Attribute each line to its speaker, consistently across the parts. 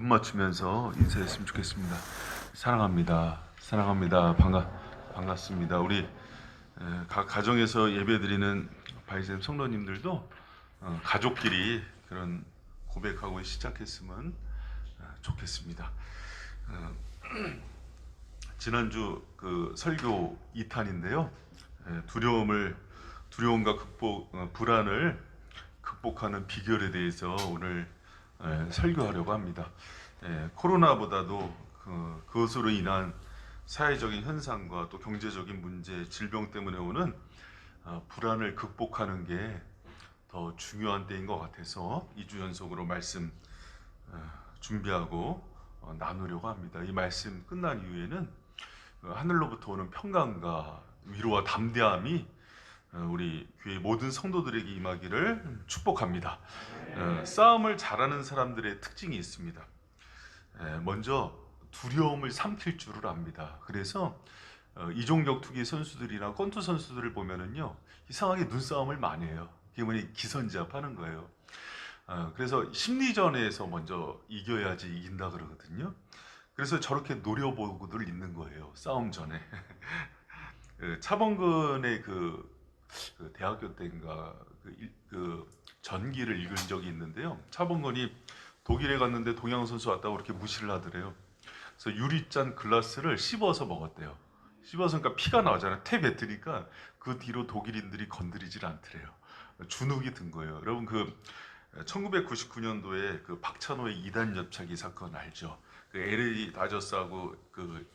Speaker 1: 눈 맞추면서 인사했으면 좋겠습니다. 사랑합니다. 사랑합니다. 반갑습니다. 우리 각 가정에서 예배드리는 바이샘 성도님들도 가족끼리 그런 고백하고 시작했으면 좋겠습니다. 지난주 그 설교 2탄인데요. 두려움과 불안을 극복하는 비결에 대해서 오늘 설교하려고 합니다. 코로나보다도 그것으로 인한 사회적인 현상과 또 경제적인 문제, 질병 때문에 오는 불안을 극복하는 게 더 중요한 때인 것 같아서 2주 연속으로 말씀 준비하고 나누려고 합니다. 이 말씀 끝난 이후에는 하늘로부터 오는 평강과 위로와 담대함이 우리 교회 모든 성도들에게 임하기를 축복합니다. 싸움을 잘하는 사람들의 특징이 있습니다. 먼저 두려움을 삼킬 줄을 압니다. 그래서 이종격 투기 선수들이나 권투 선수들을 보면은요, 이상하게 눈싸움을 많이 해요. 이게 뭐니 기선제압하는 거예요. 그래서 심리전에서 먼저 이겨야지 이긴다 그러거든요. 그래서 저렇게 노려보고들 있는 거예요. 싸움 전에. 차범근의 그 대학교 때인가 그 전기를 읽은 적이 있는데요. 차범근이 독일에 갔는데 동양 선수 왔다고 그렇게 무시를 하더래요. 그래서 유리잔 글라스를 씹어서 먹었대요. 씹어서 그러니까 피가 나오잖아요. 태 뱉으니까 그 뒤로 독일인들이 건드리질 않더래요. 주눅이 든 거예요. 여러분 그 1999년도에 그 박찬호의 이단 옆차기 사건 알죠? 그 LA 다저스하고 그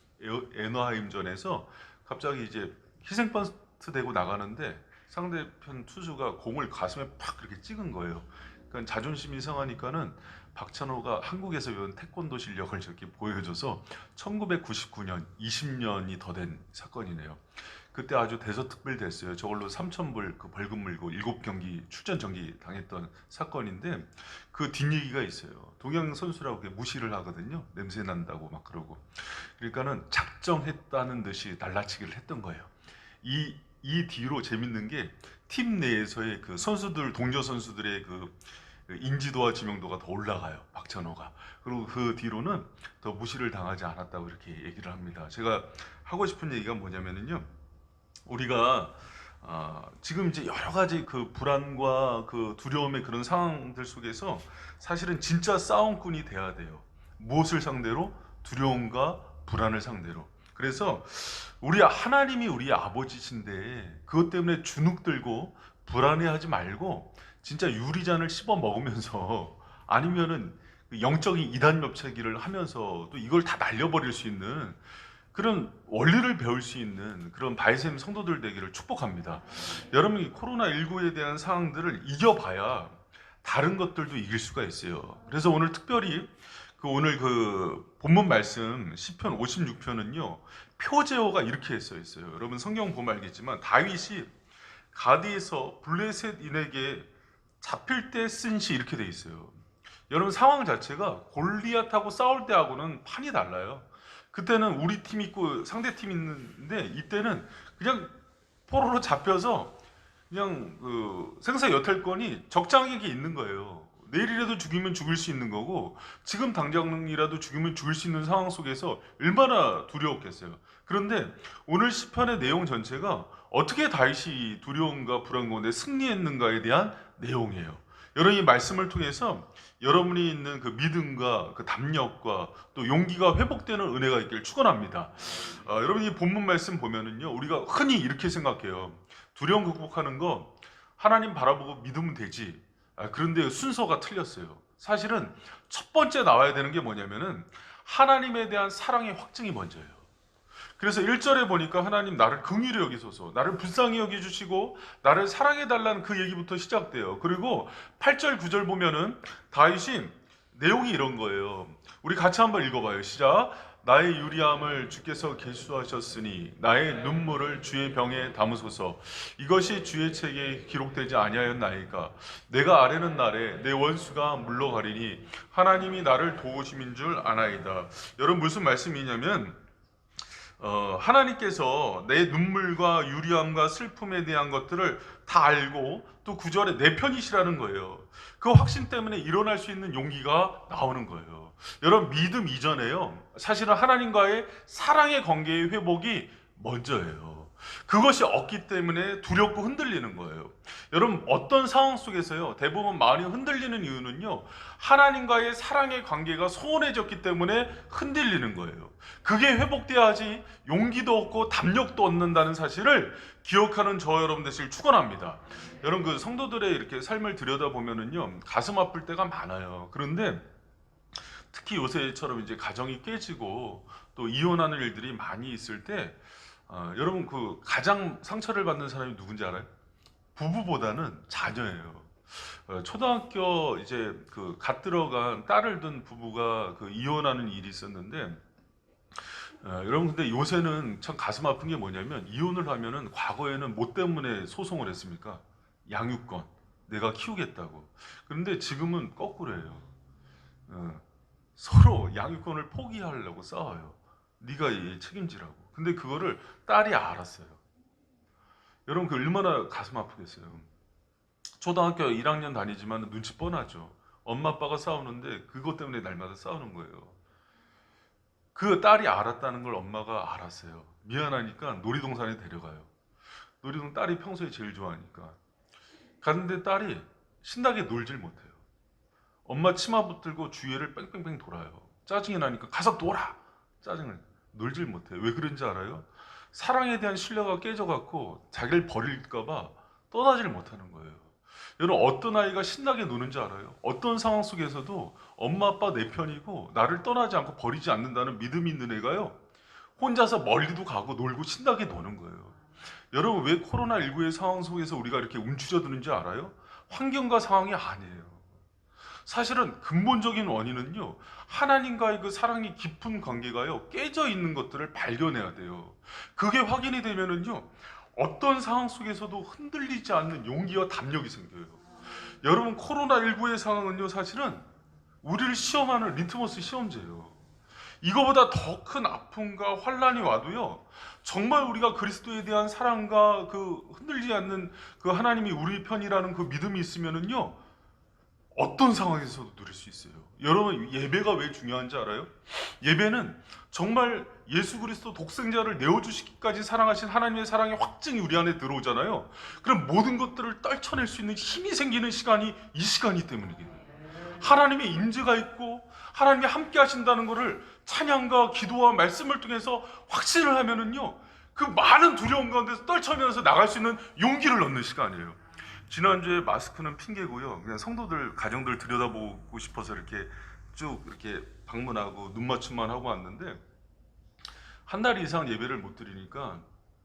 Speaker 1: 애너하임전에서 갑자기 이제 희생번트 되고 나가는데 상대편 투수가 공을 가슴에 팍 그렇게 찍은 거예요. 그러니까 자존심이 상하니까는 박찬호가 한국에서 배운 태권도 실력을 저렇게 보여줘서 1999년 20년이 더 된 사건이네요. 그때 아주 대서특별됐어요. 저걸로 3,000불 그 벌금 물고 7경기 출전 정지 당했던 사건인데 그 뒷얘기가 있어요. 동양 선수라고 무시를 하거든요. 냄새 난다고 막 그러고. 그러니까는 작정했다는 듯이 날라치기를 했던 거예요. 이 뒤로 재밌는 게 팀 내에서의 그 선수들, 동료 선수들의 그 인지도와 지명도가 더 올라가요. 박찬호가. 그리고 그 뒤로는 더 무시를 당하지 않았다고 이렇게 얘기를 합니다. 제가 하고 싶은 얘기가 뭐냐면요. 우리가 지금 이제 여러 가지 그 불안과 그 두려움의 그런 상황들 속에서 사실은 진짜 싸움꾼이 돼야 돼요. 무엇을 상대로? 두려움과 불안을 상대로. 그래서 우리 하나님이 우리 아버지신데 그것 때문에 주눅 들고 불안해하지 말고 진짜 유리잔을 씹어 먹으면서 아니면은 영적인 이단 엽차기를 하면서 또 이걸 다 날려버릴 수 있는 그런 원리를 배울 수 있는 그런 바이샘 성도들 되기를 축복합니다. 여러분이 코로나19에 대한 상황들을 이겨봐야 다른 것들도 이길 수가 있어요. 그래서 오늘 특별히 오늘 그 본문 말씀 시편 56편은요. 표제어가 이렇게 써 있어요. 여러분 성경 보면 알겠지만 다윗이 가디에서 블레셋인에게 잡힐 때 쓴 시 이렇게 돼 있어요. 여러분 상황 자체가 골리앗하고 싸울 때하고는 판이 달라요. 그때는 우리 팀 있고 상대 팀 있는데 이때는 그냥 포로로 잡혀서 그냥 그 생사여탈권이 적장에게 있는 거예요. 내일이라도 죽이면 죽을 수 있는 거고 지금 당장이라도 죽이면 죽을 수 있는 상황 속에서 얼마나 두려웠겠어요. 그런데 오늘 시편의 내용 전체가 어떻게 다윗이 두려움과 불안 가운데 승리했는가에 대한 내용이에요. 여러분 이 말씀을 통해서 여러분이 있는 그 믿음과 그 담력과 또 용기가 회복되는 은혜가 있기를 축원합니다. 여러분 이 본문 말씀 보면은요 우리가 흔히 이렇게 생각해요. 두려움 극복하는 거 하나님 바라보고 믿으면 되지. 그런데 순서가 틀렸어요. 사실은 첫 번째 나와야 되는 게 뭐냐면은 하나님에 대한 사랑의 확증이 먼저예요. 그래서 1절에 보니까 하나님 나를 긍휼히 여기소서, 나를 불쌍히 여겨주시고 나를 사랑해달라는 그 얘기부터 시작돼요. 그리고 8절 9절 보면은 다윗이 내용이 이런 거예요. 우리 같이 한번 읽어봐요. 시작. 나의 유리함을 주께서 계수하셨으니 나의 눈물을 주의 병에 담으소서. 이것이 주의 책에 기록되지 아니하였나이까. 내가 아뢰는 날에 내 원수가 물러가리니 하나님이 나를 도우심인 줄 아나이다. 여러분 무슨 말씀이냐면 하나님께서 내 눈물과 유리함과 슬픔에 대한 것들을 다 알고 또 9절에 내 편이시라는 거예요. 그 확신 때문에 일어날 수 있는 용기가 나오는 거예요. 여러분, 믿음 이전에요, 사실은 하나님과의 사랑의 관계의 회복이 먼저예요. 그것이 없기 때문에 두렵고 흔들리는 거예요. 여러분, 어떤 상황 속에서요, 대부분 마음이 흔들리는 이유는요, 하나님과의 사랑의 관계가 소원해졌기 때문에 흔들리는 거예요. 그게 회복돼야지 용기도 얻고 담력도 얻는다는 사실을 기억하는 저 여러분 되시길 축원합니다. 여러분, 그 성도들의 이렇게 삶을 들여다보면은요, 가슴 아플 때가 많아요. 그런데 특히 요새처럼 이제 가정이 깨지고 또 이혼하는 일들이 많이 있을 때, 여러분, 그 가장 상처를 받는 사람이 누군지 알아요? 부부보다는 자녀예요. 초등학교 이제 그 갓 들어간 딸을 둔 부부가 그 이혼하는 일이 있었는데, 여러분, 근데 요새는 참 가슴 아픈 게 뭐냐면, 이혼을 하면은 과거에는 뭐 때문에 소송을 했습니까? 양육권, 내가 키우겠다고. 그런데 지금은 거꾸로예요. 어, 서로 양육권을 포기하려고 싸워요. 네가 얘 책임지라고. 근데 그거를 딸이 알았어요. 여러분, 그 얼마나 가슴 아프겠어요. 초등학교 1학년 다니지만 눈치 뻔하죠. 엄마 아빠가 싸우는데 그것 때문에 날마다 싸우는 거예요. 그 딸이 알았다는 걸 엄마가 알았어요. 미안하니까 놀이동산에 데려가요. 놀이동, 딸이 평소에 제일 좋아하니까. 갔는데 딸이 신나게 놀질 못해요. 엄마 치마 붙들고 주위를 뺑뺑뺑 돌아요. 짜증이 나니까 가서 놀아! 짜증을. 놀질 못해요. 왜 그런지 알아요? 사랑에 대한 신뢰가 깨져갖고 자기를 버릴까봐 떠나질 못하는 거예요. 여러분, 어떤 아이가 신나게 노는지 알아요? 어떤 상황 속에서도 엄마 아빠 내 편이고 나를 떠나지 않고 버리지 않는다는 믿음이 있는 애가요, 혼자서 멀리도 가고 놀고 신나게 노는 거예요. 여러분, 왜 코로나19의 상황 속에서 우리가 이렇게 움츠려드는지 알아요? 환경과 상황이 아니에요. 사실은 근본적인 원인은요, 하나님과의 그 사랑이 깊은 관계가요, 깨져 있는 것들을 발견해야 돼요. 그게 확인이 되면은요, 어떤 상황 속에서도 흔들리지 않는 용기와 담력이 생겨요. 여러분, 코로나19의 상황은요, 사실은 우리를 시험하는 리트머스 시험지예요. 이거보다 더 큰 아픔과 환란이 와도요, 정말 우리가 그리스도에 대한 사랑과 그 흔들리지 않는 그 하나님이 우리 편이라는 그 믿음이 있으면은요, 어떤 상황에서도 누릴 수 있어요. 여러분, 예배가 왜 중요한지 알아요? 예배는 정말 예수 그리스도 독생자를 내어주시기까지 사랑하신 하나님의 사랑의 확증이 우리 안에 들어오잖아요. 그럼 모든 것들을 떨쳐낼 수 있는 힘이 생기는 시간이 이 시간이기 때문이거든요. 하나님의 임재가 있고 하나님이 함께 하신다는 것을 찬양과 기도와 말씀을 통해서 확신을 하면은요, 그 많은 두려움 가운데서 떨쳐내면서 나갈 수 있는 용기를 얻는 시간이에요. 지난주에 마스크는 핑계고요. 그냥 성도들 가정들 들여다보고 싶어서 이렇게 쭉 이렇게 방문하고 눈 맞춤만 하고 왔는데, 한 달 이상 예배를 못 드리니까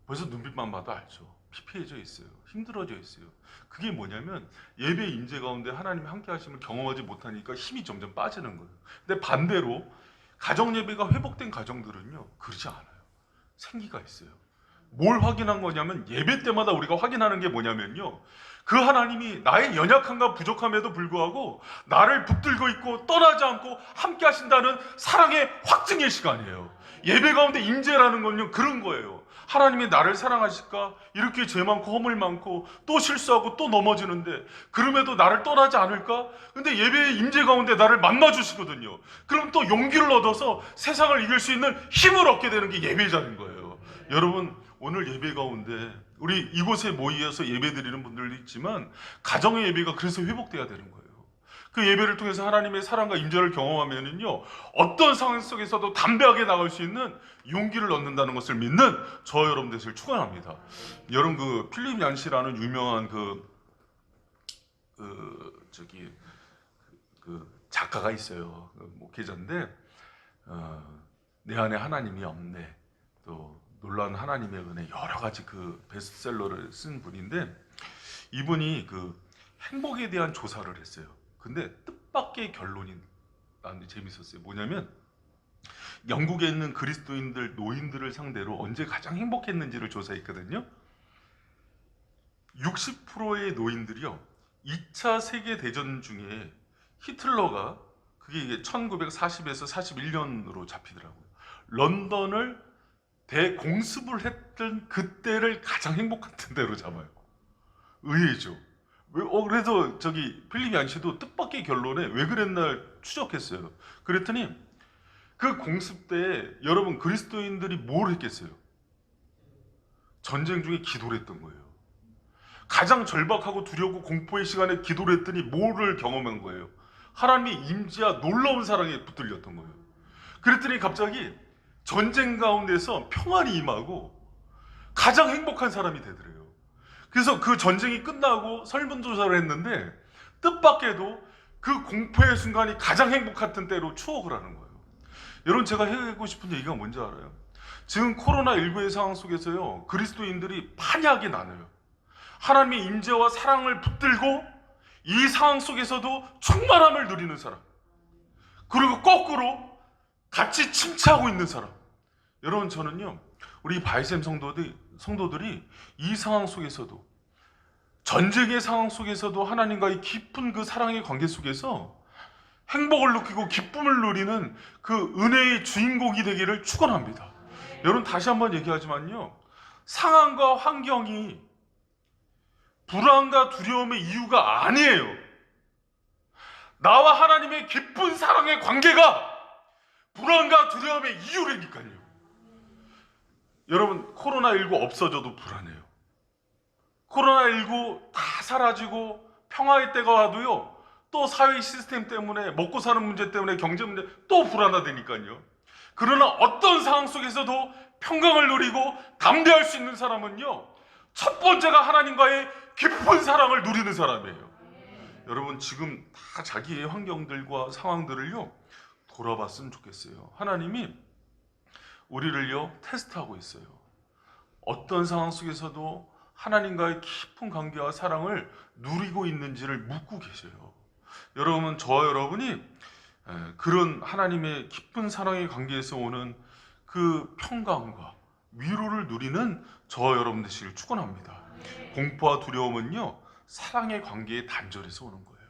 Speaker 1: 벌써 눈빛만 봐도 알죠. 피폐해져 있어요. 힘들어져 있어요. 그게 뭐냐면, 예배 임재 가운데 하나님이 함께 하심을 경험하지 못하니까 힘이 점점 빠지는 거예요. 근데 반대로 가정 예배가 회복된 가정들은요, 그러지 않아요. 생기가 있어요. 뭘 확인한 거냐면, 예배 때마다 우리가 확인하는 게 뭐냐면요, 그 하나님이 나의 연약함과 부족함에도 불구하고 나를 붙들고 있고 떠나지 않고 함께 하신다는 사랑의 확증의 시간이에요. 예배 가운데 임재라는 건요, 그런 거예요. 하나님이 나를 사랑하실까? 이렇게 죄 많고 허물 많고 또 실수하고 또 넘어지는데 그럼에도 나를 떠나지 않을까? 근데 예배의 임재 가운데 나를 만나 주시거든요. 그럼 또 용기를 얻어서 세상을 이길 수 있는 힘을 얻게 되는 게 예배자인 거예요. 여러분, 오늘 예배 가운데 우리 이곳에 모여서 예배 드리는 분들도 있지만, 가정의 예배가 그래서 회복돼야 되는 거예요. 그 예배를 통해서 하나님의 사랑과 임재를 경험하면은요, 어떤 상황 속에서도 담대하게 나갈 수 있는 용기를 얻는다는 것을 믿는 저 여러분 되시길 축원합니다. 여러분, 그 필립 얀시라는 유명한 작가가 있어요. 목회자인데, 내 안에 하나님이 없네, 또 놀라운 하나님의 은혜, 여러 가지 그 베스트셀러를 쓴 분인데, 이분이 그 행복에 대한 조사를 했어요. 근데 뜻밖의 결론이 나는데 재밌었어요. 뭐냐면, 영국에 있는 그리스도인들, 노인들을 상대로 언제 가장 행복했는지를 조사했거든요. 60%의 노인들이요, 2차 세계대전 중에 히틀러가, 그게 1940에서 41년으로 잡히더라고요, 런던을 대공습을 했던 그때를 가장 행복한 때로 잡아요. 의외죠. 그래서 저기 필립 얀시도 뜻밖의 결론에 왜 그랬나 추적했어요. 그랬더니 그 공습 때 여러분 그리스도인들이 뭘 했겠어요? 전쟁 중에 기도를 했던 거예요. 가장 절박하고 두렵고 공포의 시간에 기도를 했더니 뭐를 경험한 거예요? 하나님의 임재와 놀라운 사랑에 붙들렸던 거예요. 그랬더니 갑자기 전쟁 가운데서 평안이 임하고 가장 행복한 사람이 되더래요. 그래서 그 전쟁이 끝나고 설문조사를 했는데 뜻밖에도 그 공포의 순간이 가장 행복했던 때로 추억을 하는 거예요. 여러분, 제가 해고 싶은 얘기가 뭔지 알아요? 지금 코로나19의 상황 속에서요, 그리스도인들이 판약이 나눠요. 하나님의 임재와 사랑을 붙들고 이 상황 속에서도 충만함을 누리는 사람, 그리고 거꾸로 같이 침체하고 있는 사람. 여러분, 저는요, 우리 바이샘 성도들이 이 상황 속에서도, 전쟁의 상황 속에서도 하나님과의 깊은 그 사랑의 관계 속에서 행복을 느끼고 기쁨을 누리는 그 은혜의 주인공이 되기를 축원합니다. 여러분, 다시 한번 얘기하지만요, 상황과 환경이 불안과 두려움의 이유가 아니에요. 나와 하나님의 깊은 사랑의 관계가 불안과 두려움의 이유라니까요. 여러분, 코로나19 없어져도 불안해요. 코로나19 다 사라지고 평화의 때가 와도요, 또 사회 시스템 때문에, 먹고 사는 문제 때문에, 경제 문제 또 불안하다니까요. 그러나 어떤 상황 속에서도 평강을 누리고 담대할 수 있는 사람은요, 첫 번째가 하나님과의 깊은 사랑을 누리는 사람이에요. 여러분, 지금 다 자기의 환경들과 상황들을요, 돌아봤으면 좋겠어요. 하나님이 우리를요, 테스트하고 있어요. 어떤 상황 속에서도 하나님과의 깊은 관계와 사랑을 누리고 있는지를 묻고 계셔요. 여러분, 저와 여러분이 그런 하나님의 깊은 사랑의 관계에서 오는 그 평강과 위로를 누리는 저와 여러분 되시길 축원합니다. 공포와 두려움은요, 사랑의 관계의 단절에서 오는 거예요.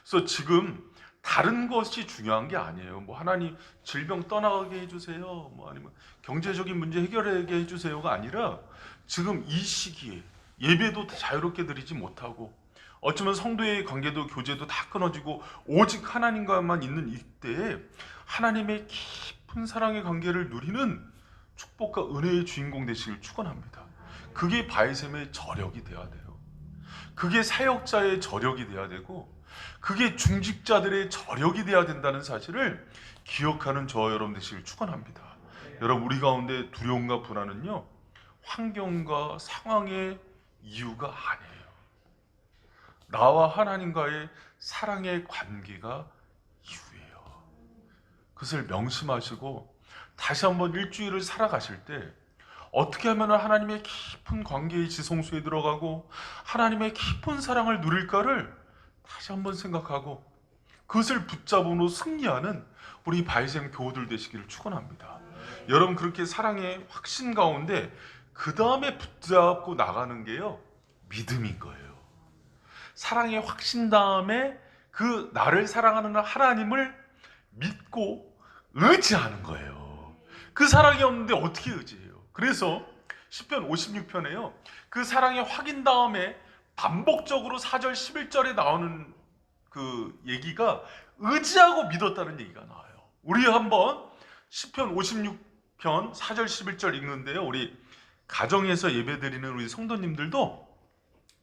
Speaker 1: 그래서 지금 다른 것이 중요한 게 아니에요. 뭐 하나님 질병 떠나가게 해주세요, 뭐 아니면 경제적인 문제 해결하게 해주세요가 아니라, 지금 이 시기에 예배도 자유롭게 드리지 못하고, 어쩌면 성도의 관계도 교제도 다 끊어지고 오직 하나님과만 있는 이때에 하나님의 깊은 사랑의 관계를 누리는 축복과 은혜의 주인공 되시길 축원합니다. 그게 바이샘의 저력이 돼야 돼요. 그게 사역자의 저력이 돼야 되고, 그게 중직자들의 저력이 돼야 된다는 사실을 기억하는 저와 여러분 되시길 축원합니다. 여러분, 우리 가운데 두려움과 불안은요, 환경과 상황의 이유가 아니에요. 나와 하나님과의 사랑의 관계가 이유예요. 그것을 명심하시고 다시 한번 일주일을 살아가실 때 어떻게 하면 하나님의 깊은 관계의 지성소에 들어가고 하나님의 깊은 사랑을 누릴까를 다시 한번 생각하고 그것을 붙잡은 후 승리하는 우리 바이샘 교우들 되시기를 축원합니다. 여러분, 그렇게 사랑의 확신 가운데 그 다음에 붙잡고 나가는 게요, 믿음인 거예요. 사랑의 확신 다음에 그 나를 사랑하는 하나님을 믿고 의지하는 거예요. 그 사랑이 없는데 어떻게 의지해요? 그래서 시편 56편에요, 그 사랑의 확인 다음에 반복적으로 4절 11절에 나오는 그 얘기가 의지하고 믿었다는 얘기가 나와요. 우리 한번 시편 56편 4절 11절 읽는데요, 우리 가정에서 예배드리는 우리 성도님들도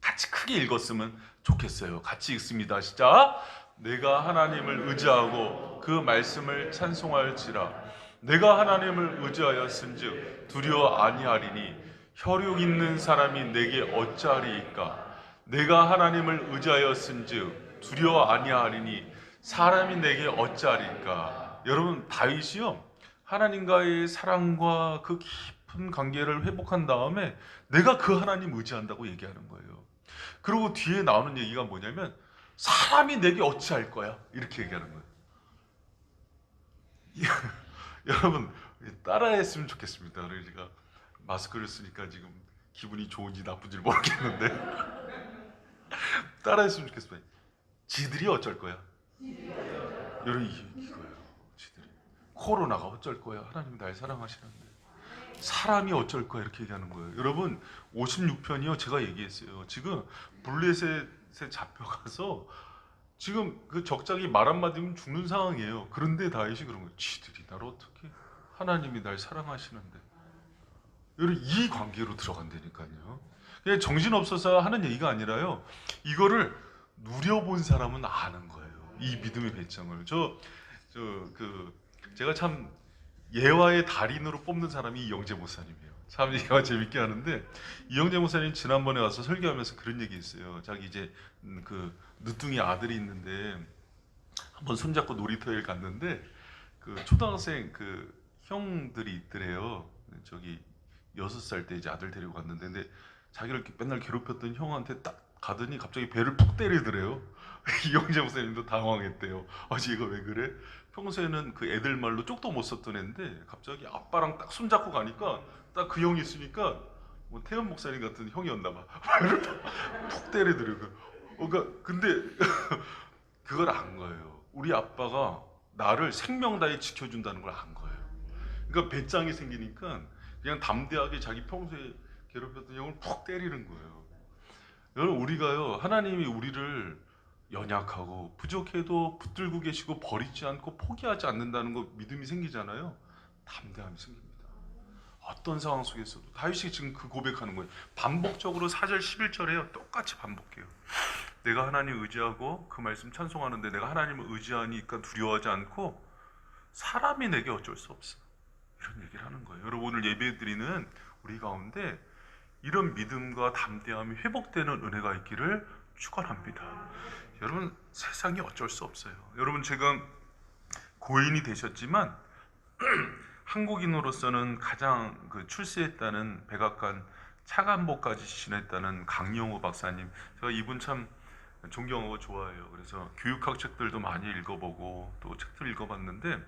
Speaker 1: 같이 크게 읽었으면 좋겠어요. 같이 읽습니다. 시작. 내가 하나님을 의지하고 그 말씀을 찬송할지라. 내가 하나님을 의지하였은즉 두려워 아니하리니 혈육 있는 사람이 내게 어찌하리이까. 내가 하나님을 의지하였은즉 두려워 아니하리니 사람이 내게 어찌하리이까. 여러분, 다윗이요, 하나님과의 사랑과 그 깊은 관계를 회복한 다음에 내가 그 하나님 의지한다고 얘기하는 거예요. 그리고 뒤에 나오는 얘기가 뭐냐면, 사람이 내게 어찌할 거야, 이렇게 얘기하는 거예요. 여러분, 따라했으면 좋겠습니다. 제가 마스크를 쓰니까 지금 기분이 좋은지 나쁜지 모르겠는데 따라했으면 좋겠습니다. 지들이 어쩔 거야? 여러분, 이거예요. 지들이. 코로나가 어쩔 거야? 하나님 날 사랑하시는데. 사람이 어쩔 거야? 이렇게 얘기하는 거예요. 여러분, 56편이요, 제가 얘기했어요. 지금 블레셋에 잡혀가서 지금 그 적장이 말 한마디면 죽는 상황이에요. 그런데 다윗이 그런 거예요. 지들이 나를 어떻게, 하나님이 날 사랑하시는데. 여러분, 이 관계로 들어간다니까요. 그냥 정신없어서 하는 얘기가 아니라요. 이거를 누려본 사람은 아는 거예요. 이 믿음의 배짱을. 제가 참 예화의 달인으로 뽑는 사람이 이영재 목사님이에요. 참 얘가 재밌게 하는데, 이영재 목사님 지난번에 와서 설교하면서 그런 얘기 했어요. 자기 이제 그 늦둥이 아들이 있는데 한번 손잡고 놀이터에 갔는데 그 초등학생 그 형들이 있더래요. 저기 6살 때 이제 아들 데리고 갔는데, 근데 자기를 맨날 괴롭혔던 형한테 딱 가더니 갑자기 배를 푹 때리더래요. 이영재 목사님도 당황했대요. 아, 얘가 왜 그래? 평소에는 그 애들 말로 쪽도 못 썼던 애인데 갑자기 아빠랑 딱 손잡고 가니까 딱 그 형이 있으니까 뭐 태연 목사님 같은 형이었나 봐. 푹 때리더라고요. 그러니까 근데 그걸 안 거예요. 우리 아빠가 나를 생명 다해 지켜준다는 걸 안 거예요. 그러니까 배짱이 생기니까 그냥 담대하게 자기 평소에 괴롭혔던 형을 푹 때리는 거예요. 여러분, 우리가요, 하나님이 우리를 연약하고 부족해도 붙들고 계시고 버리지 않고 포기하지 않는다는 거 믿음이 생기잖아요. 담대함이 생깁니다. 어떤 상황 속에서도. 다윗이 지금 그 고백하는 거예요. 반복적으로 4절 11절에요. 똑같이 반복해요. 내가 하나님 의지하고 그 말씀 찬송하는데 내가 하나님을 의지하니까 두려워하지 않고 사람이 내게 어쩔 수 없어. 이런 얘기를 하는 거예요. 여러분, 오늘 예배드리는 우리 가운데 이런 믿음과 담대함이 회복되는 은혜가 있기를 축원합니다. 여러분, 세상이 어쩔 수 없어요. 여러분, 제가 고인이 되셨지만 한국인으로서는 가장 그 출세했다는 백악관 차관보까지 지냈다는 강영호 박사님, 제가 이분 참 존경하고 좋아해요. 그래서 교육학 책들도 많이 읽어보고 또 책들 읽어봤는데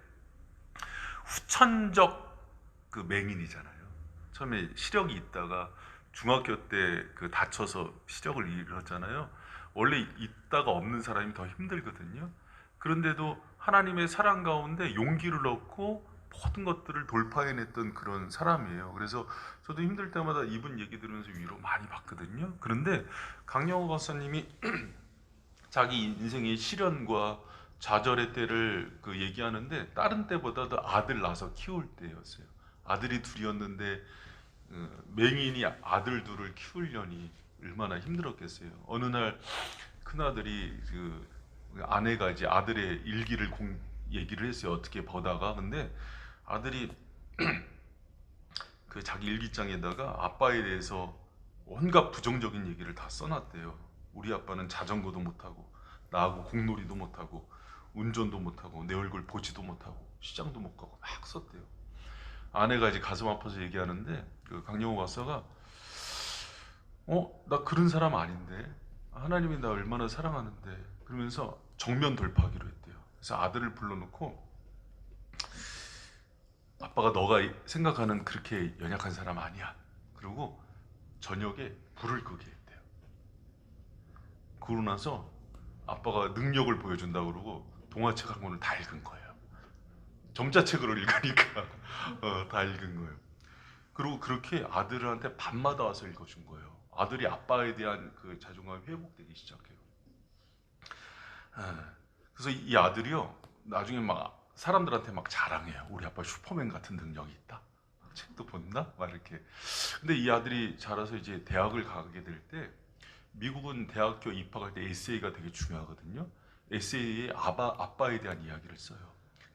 Speaker 1: 후천적 그 맹인이잖아요. 처음에 시력이 있다가 중학교 때 그 다쳐서 시력을 잃었잖아요. 원래 있다가 없는 사람이 더 힘들거든요. 그런데도 하나님의 사랑 가운데 용기를 얻고 모든 것들을 돌파해냈던 그런 사람이에요. 그래서 저도 힘들 때마다 이분 얘기 들으면서 위로 많이 받거든요. 그런데 강영호 박사님이 자기 인생의 시련과 좌절의 때를 그 얘기하는데 다른 때보다도 아들 낳아서 키울 때였어요. 아들이 둘이었는데 맹인이 아들 둘을 키우려니 얼마나 힘들었겠어요. 어느 날 큰아들이 그 아내가 이제 아들의 일기를 얘기를 했어요. 어떻게 보다가. 근데 아들이 그 자기 일기장에다가 아빠에 대해서 온갖 부정적인 얘기를 다 써놨대요. 우리 아빠는 자전거도 못하고 나하고 공놀이도 못하고 운전도 못하고 내 얼굴 보지도 못하고 시장도 못 가고 막 썼대요. 아내가 이제 가슴 아파서 얘기하는데 그 강영호 박사가 나 그런 사람 아닌데 하나님이 나 얼마나 사랑하는데, 그러면서 정면 돌파하기로 했대요. 그래서 아들을 불러놓고 아빠가 너가 생각하는 그렇게 연약한 사람 아니야. 그리고 저녁에 불을 끄게 했대요. 그러고 나서 아빠가 능력을 보여준다고 그러고 동화책 한 권을 다 읽은 거예요. 점자책으로 읽으니까 다 읽은 거예요. 그리고 그렇게 아들한테 밤마다 와서 읽어준 거예요. 아들이 아빠에 대한 그 자존감이 회복되기 시작해요. 그래서 이 아들이요, 나중에 막 사람들한테 막 자랑해요. 우리 아빠 슈퍼맨 같은 능력이 있다. 책도 본다? 막 이렇게. 근데 이 아들이 자라서 이제 대학을 가게 될 때, 미국은 대학교 입학할 때 에세이가 되게 중요하거든요. 에세이에 아빠에 대한 이야기를 써요.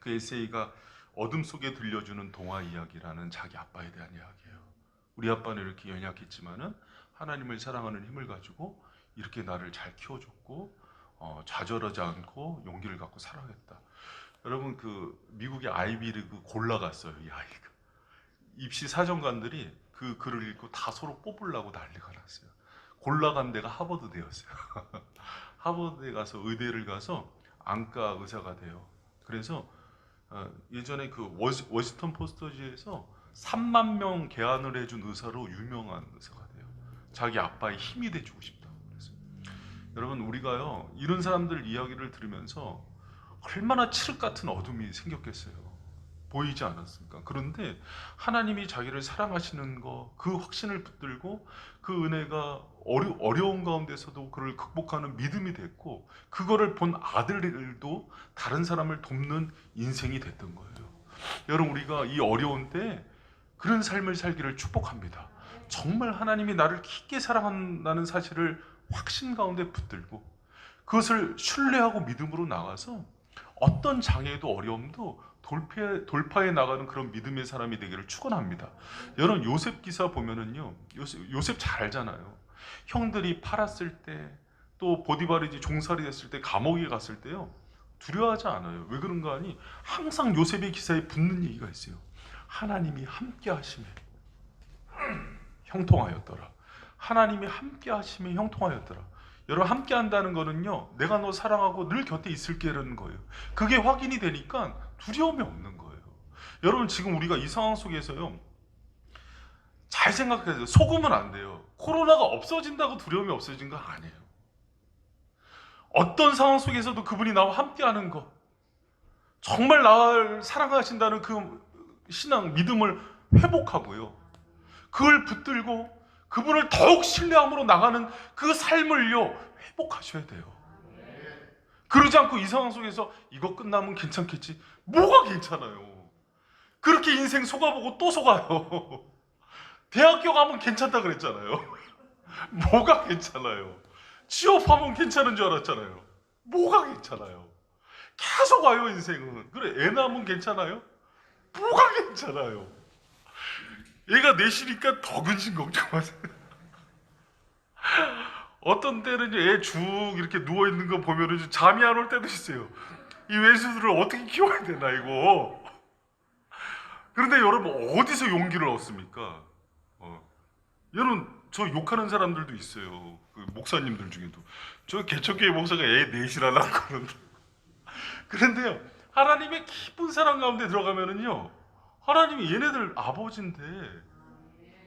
Speaker 1: 그 에세이가 어둠 속에 들려주는 동화 이야기라는 자기 아빠에 대한 이야기예요. 우리 아빠는 이렇게 연약했지만은 하나님을 사랑하는 힘을 가지고 이렇게 나를 잘 키워줬고 좌절하지 않고 용기를 갖고 살아냈다. 여러분, 그 미국의 아이비리그 골라갔어요. 이 아이가. 입시 사정관들이 그 글을 읽고 다 서로 뽑으려고 난리가 났어요. 골라간 데가 하버드대였어요. 하버드에 가서 의대를 가서 안과 의사가 돼요. 그래서 예전에 그 워싱턴 포스터지에서 3만 명 개안을 해준 의사로 유명한 의사가 돼요. 자기 아빠의 힘이 돼주고 싶다고. 그래서 여러분, 우리가요 이런 사람들 이야기를 들으면서 얼마나 칠흑 같은 어둠이 생겼겠어요. 보이지 않았습니까? 그런데 하나님이 자기를 사랑하시는 거, 그 확신을 붙들고 그 은혜가 어려운 가운데서도 그를 극복하는 믿음이 됐고, 그거를 본 아들들도 다른 사람을 돕는 인생이 됐던 거예요. 여러분, 우리가 이 어려운 때 그런 삶을 살기를 축복합니다. 정말 하나님이 나를 깊게 사랑한다는 사실을 확신 가운데 붙들고 그것을 신뢰하고 믿음으로 나가서 어떤 장애도 어려움도 돌파해 나가는 그런 믿음의 사람이 되기를 축원합니다. 여러분, 요셉 기사 보면은요, 요셉 잘 알잖아요. 형들이 팔았을 때, 또 보디바르지 종살이 됐을 때, 감옥에 갔을 때요, 두려워하지 않아요. 왜 그런가 하니 항상 요셉의 기사에 붙는 얘기가 있어요. 하나님이 함께 하심에 형통하였더라. 하나님이 함께 하심에 형통하였더라. 여러분, 함께 한다는 거는요, 내가 너 사랑하고 늘 곁에 있을게라는 거예요. 그게 확인이 되니까 두려움이 없는 거예요. 여러분, 지금 우리가 이 상황 속에서요, 잘 생각해서 속으면 안 돼요. 코로나가 없어진다고 두려움이 없어진 거 아니에요. 어떤 상황 속에서도 그분이 나와 함께 하는 거, 정말 나를 사랑하신다는 그 신앙, 믿음을 회복하고요, 그걸 붙들고 그분을 더욱 신뢰함으로 나가는 그 삶을요, 회복하셔야 돼요. 그러지 않고 이 상황 속에서 이거 끝나면 괜찮겠지. 뭐가 괜찮아요? 그렇게 인생 속아보고 또 속아요. 대학교 가면 괜찮다 그랬잖아요. 뭐가 괜찮아요? 취업하면 괜찮은 줄 알았잖아요. 뭐가 괜찮아요? 계속 와요, 인생은. 그래, 애 낳으면 괜찮아요? 뭐가 괜찮아요? 얘가 넷이니까 더 근심 걱정하세요. 어떤 때는 애 쭉 이렇게 누워있는 거 보면 잠이 안 올 때도 있어요. 이 외수들을 어떻게 키워야 되나, 이거. 그런데 여러분, 어디서 용기를 얻습니까? 여러분, 저 욕하는 사람들도 있어요. 그 목사님들 중에도. 저 개척교회 목사가 애 넷이라고 하는데. 그런데요, 하나님의 깊은 사랑 가운데 들어가면은요, 하나님이 얘네들 아버지인데,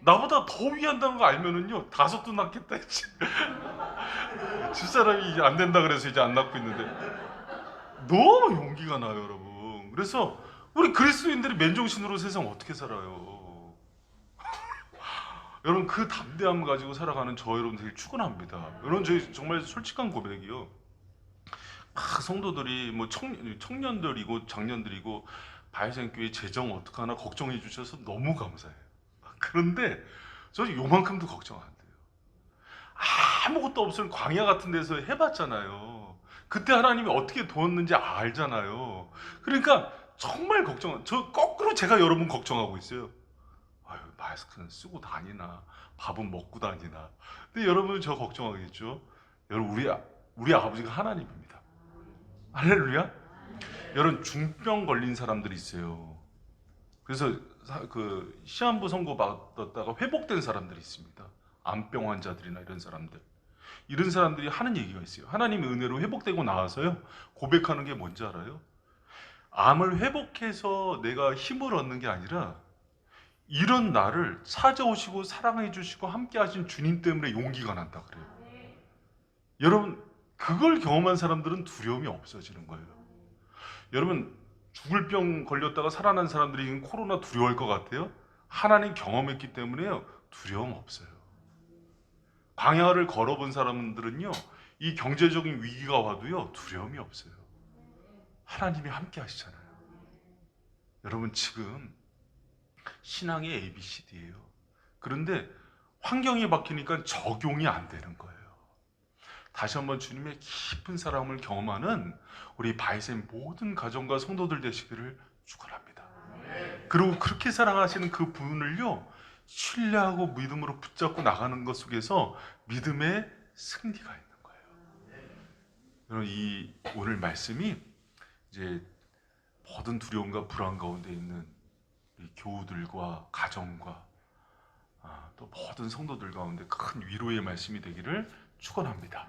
Speaker 1: 나보다 더 위한다는 거 알면은요, 다섯도 낳겠다 했지. 집사람이 이제 안 된다 그래서 이제 안 낳고 있는데, 너무 용기가 나요, 여러분. 그래서 우리 그리스도인들이 맨정신으로 세상 어떻게 살아요? 여러분, 그 담대함을 가지고 살아가는 저 여러분 되게 축원합니다. 여러분, 저희 정말 솔직한 고백이요. 막 성도들이 뭐 청년들이고 장년들이고 바이센교회 재정 어떡하나 걱정해 주셔서 너무 감사해요. 그런데 저 요만큼도 걱정 안 돼요. 아무것도 없을 광야 같은 데서 해봤잖아요. 그때 하나님이 어떻게 도왔는지 알잖아요. 그러니까 정말 저 거꾸로 제가 여러분 걱정하고 있어요. 아유, 마스크는 쓰고 다니나, 밥은 먹고 다니나. 근데 여러분은 저 걱정하겠죠. 여러분, 우리 아버지가 하나님입니다. 할렐루야. 여러분, 중병 걸린 사람들이 있어요. 그래서 그 시한부 선고 받았다가 회복된 사람들이 있습니다. 암병 환자들이나 이런 사람들이 하는 얘기가 있어요. 하나님의 은혜로 회복되고 나와서요, 고백하는 게 뭔지 알아요? 암을 회복해서 내가 힘을 얻는 게 아니라 이런 나를 찾아오시고 사랑해 주시고 함께 하신 주님 때문에 용기가 난다 그래요. 여러분, 그걸 경험한 사람들은 두려움이 없어지는 거예요. 여러분, 죽을 병 걸렸다가 살아난 사람들이 코로나 두려워할 것 같아요? 하나님 경험했기 때문에요, 두려움 없어요. 광야를 걸어본 사람들은요, 이 경제적인 위기가 와도요, 두려움이 없어요. 하나님이 함께 하시잖아요. 여러분, 지금 신앙의 ABCD예요. 그런데 환경이 바뀌니까 적용이 안 되는 거예요. 다시 한번 주님의 깊은 사랑을 경험하는 우리 바이센 모든 가정과 성도들 되시기를 축원합니다. 그리고 그렇게 사랑하시는 그 분을요, 신뢰하고 믿음으로 붙잡고 나가는 것 속에서 믿음의 승리가 있는 거예요. 여러분, 이 오늘 말씀이 이제 모든 두려움과 불안 가운데 있는 우리 교우들과 가정과 또 모든 성도들 가운데 큰 위로의 말씀이 되기를 축원합니다.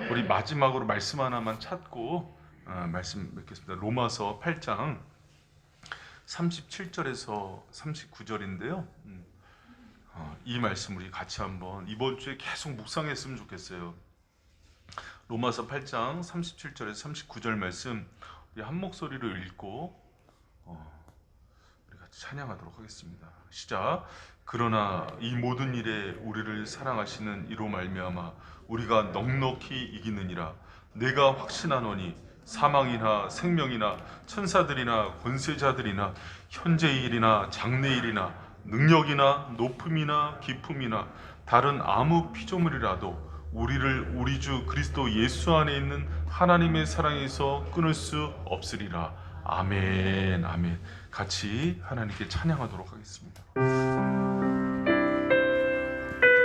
Speaker 1: 우리 마지막으로 말씀 하나만 찾고 말씀 맺겠습니다. 로마서 8장 37절에서 39절인데요. 이 말씀 우리 같이 한번 이번 주에 계속 묵상했으면 좋겠어요. 로마서 8장 37절에서 39절 말씀 우리 한 목소리로 읽고 찬양하도록 하겠습니다. 시작. 그러나 이 모든 일에 우리를 사랑하시는 이로 말미암아 우리가 넉넉히 이기느니라. 내가 확신하노니 사망이나 생명이나 천사들이나 권세자들이나 현재일이나 장래일이나 능력이나 높음이나 깊음이나 다른 아무 피조물이라도 우리를 우리 주 그리스도 예수 안에 있는 하나님의 사랑에서 끊을 수 없으리라. 아멘. 아멘. 같이 하나님께 찬양하도록 하겠습니다.